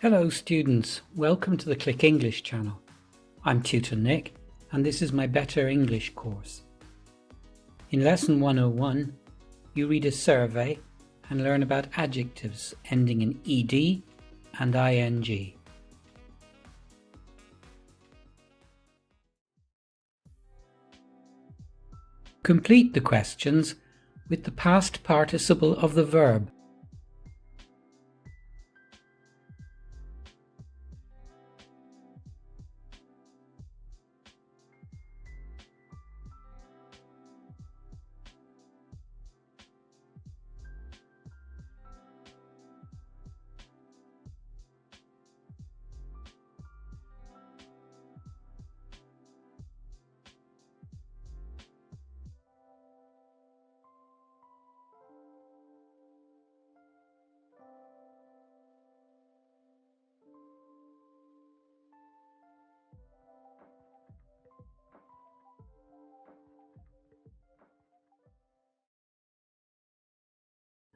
Hello students, welcome to the Click English channel. I'm Tutor Nick and this is my Better English course. In Lesson 101, you read a survey and learn about adjectives ending in ed and ing. Complete the questions with the past participle of the verb.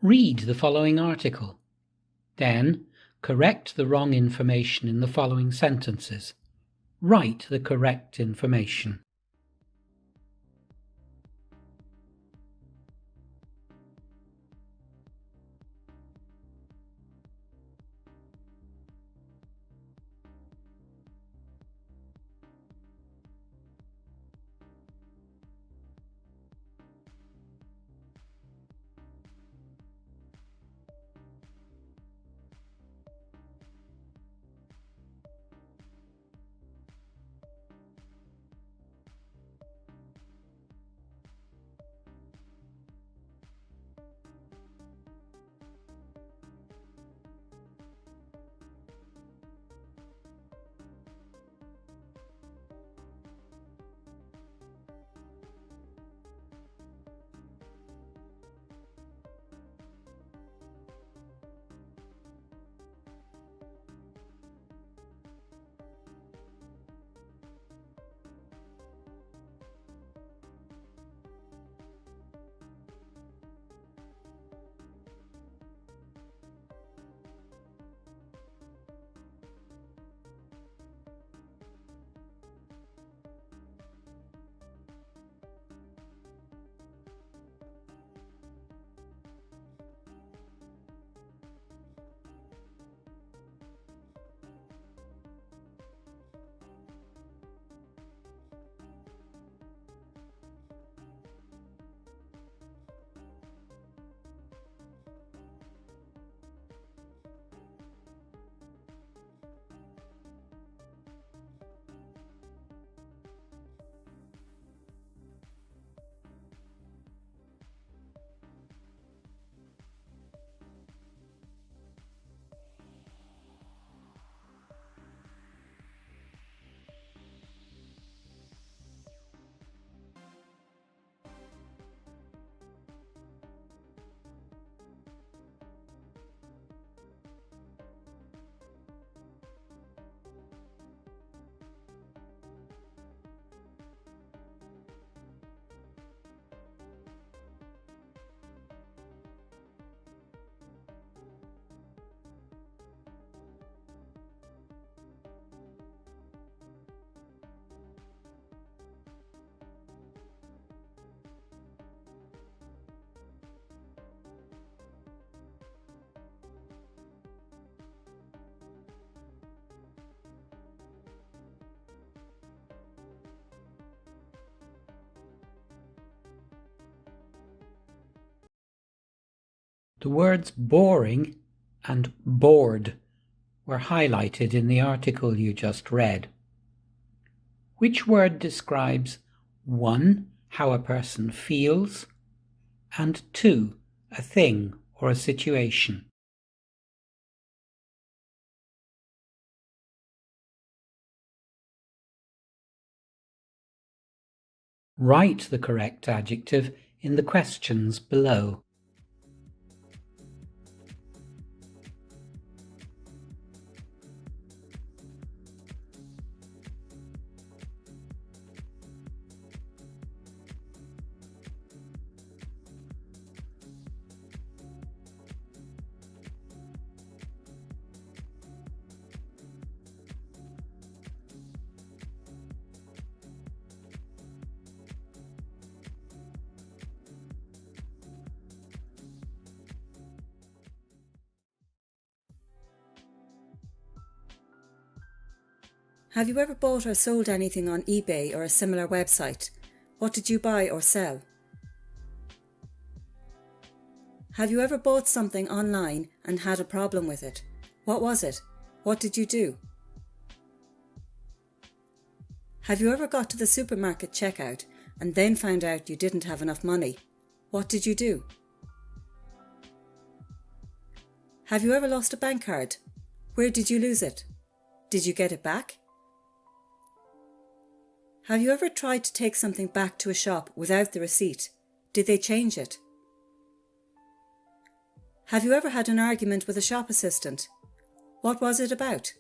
Read the following article. Then, correct the wrong information in the following sentences. Write the correct information. The words boring and bored were highlighted in the article you just read. Which word describes 1. How a person feels, and 2. A thing or a situation? Write the correct adjective in the questions below. Have you ever bought or sold anything on eBay or a similar website? What did you buy or sell? Have you ever bought something online and had a problem with it? What was it? What did you do? Have you ever got to the supermarket checkout and then found out you didn't have enough money? What did you do? Have you ever lost a bank card? Where did you lose it? Did you get it back? Have you ever tried to take something back to a shop without the receipt? Did they change it? Have you ever had an argument with a shop assistant? What was it about?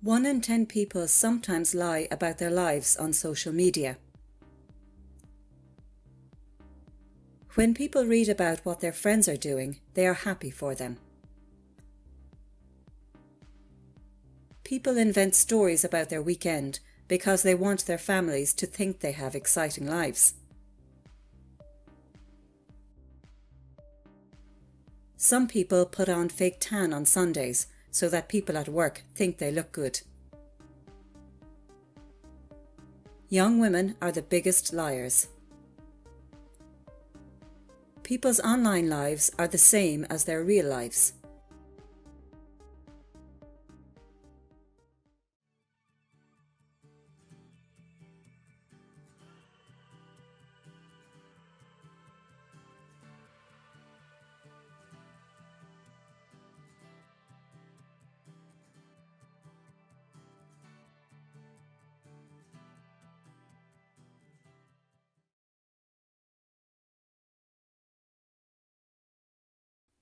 One in 10 people sometimes lie about their lives on social media. When people read about what their friends are doing, they are happy for them. People invent stories about their weekend because they want their families to think they have exciting lives. Some people put on fake tan on Sundays so that people at work think they look good. Young women are the biggest liars. People's online lives are the same as their real lives.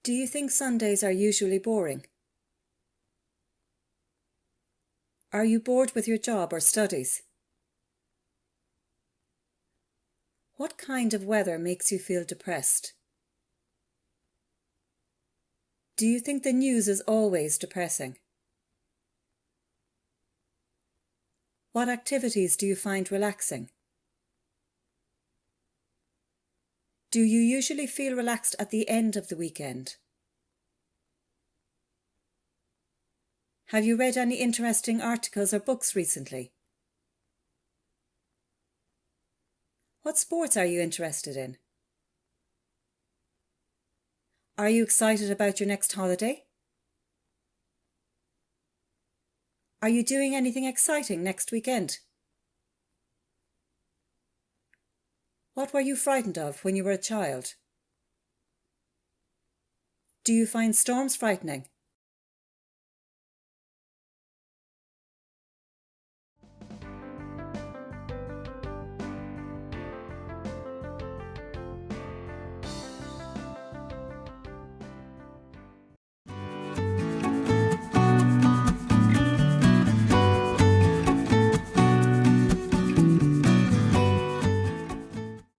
Do you think Sundays are usually boring? Are you bored with your job or studies? What kind of weather makes you feel depressed? Do you think the news is always depressing? What activities do you find relaxing? Do you usually feel relaxed at the end of the weekend? Have you read any interesting articles or books recently? What sports are you interested in? Are you excited about your next holiday? Are you doing anything exciting next weekend? What were you frightened of when you were a child? Do you find storms frightening?